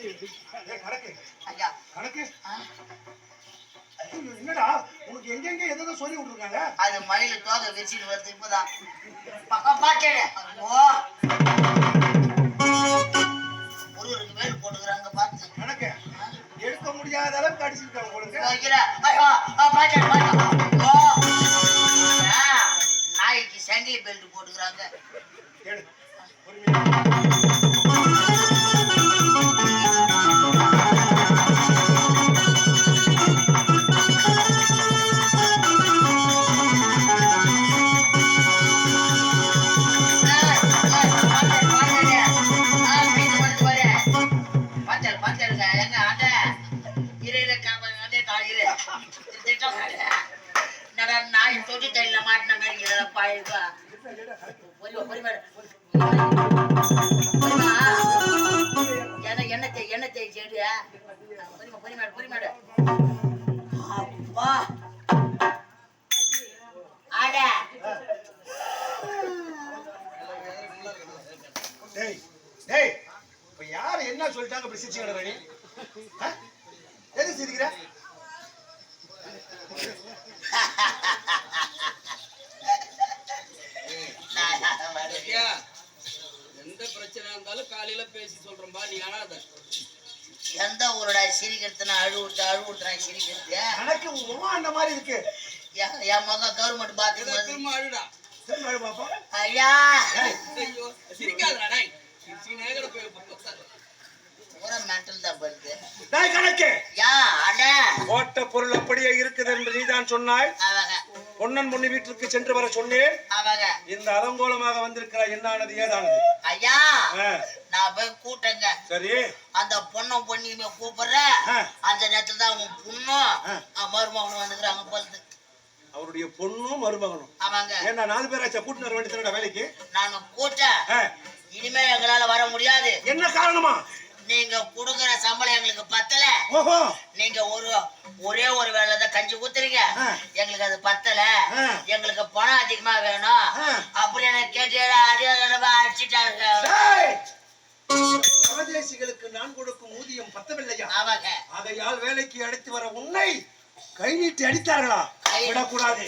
கணக்கு ஐயா கணக்கு என்னடா உனக்கு எங்க எதை சொல்லி விட்டுருக்காங்க? அது மயில தோகை வச்சுட்டு வருது இப்பதான் பாக்கேடு ஒருவருக்கு வேறு போட்டுக்கிறாங்க பார்த்து கணக்கு எடுக்க முடியாத அளவுக்கு அடிச்சுட்டாங்க உங்களுக்கு. நாய்க்கு சங்கிலி பெல்ட் போட்டுக்கிறாங்க. நாய் தொட்டி தைல மாட்டின மாதிரி பாயிருப்பா என்ன தேய் செடியா பொறிமாடு அப்பா ஆட டேய் டேய் இப்ப யாரு என்ன சொல்லிட்டாங்க இப்படி சிரிச்சுக்கிற நீ? எது சிரிக்கிற? எந்த பிரச்சனை இருந்தாலும் காலையில பேசி சொல்றோம்பா, நீ அழாத. எந்த ஊருடா சிரிக்கிறதுனா அழுவுட்டு சிரிக்கிறது? எனக்கு முகம் அந்த மாதிரி இருக்கு. என் மகன் கவர்மெண்ட் பாத்து திரும்ப அழுடா. திரும்ப அழு பாப்பா. ஐயா ஐயோ சிரிக்காதடா டேய். சிரிச்சினேங்கற போய் ஒரு மெண்டல் தான் படுது. டேய் கணக்கு. யா அட போட்ட பொருள் அப்படியே இருக்குது என்று நீதான் சொன்னாய். அவங்க பொன்னன் பொண்ணு வீட்டுக்கு சென்று வர சொன்னேன். அவங்க இந்த அலங்கோலமாக வந்திருக்கிற என்னானது ஏதானது? ஐயா நான் போய் கூட்டங்க. சரி அந்த பொண்ணும் பொண்ணியுமே கூப்பிடுற அந்த நேரத்துல தான் அவன் பொண்ணும் மருமகனும் வந்துக்கிறாங்க பொழுது. அவருடைய பொண்ணும் மருமகனும் அவங்க ஏன்னா 4 பேராச்சா கூட்டிட்டு வர வேண்டியதுடா வேலைக்கு. நாங்க கூட்டேன். இனிமே எங்களால வர முடியாது. என்ன காரணமா? நீங்க குடுக்குற சம்பளம் எங்களுக்கு பத்தல. ஓஹோ நீங்க ஒரே ஒரு வேலை தான் கஞ்சி ஊத்துறீங்க. எங்களுக்கு அது பத்தல. எங்களுக்கு பணம் அதிகமா வேணும் அப்படி எனக்கு கேட்டு அடிச்சுட்டாங்க. பரதேசிகளுக்கு நான் கொடுக்கும் ஊதியம் பத்தவில்லையா? அவங்க ஆகையால் வேலைக்கு அழைத்து வர உன்னை கை நீட்டி அடித்தார்களா? விடக்கூடாது.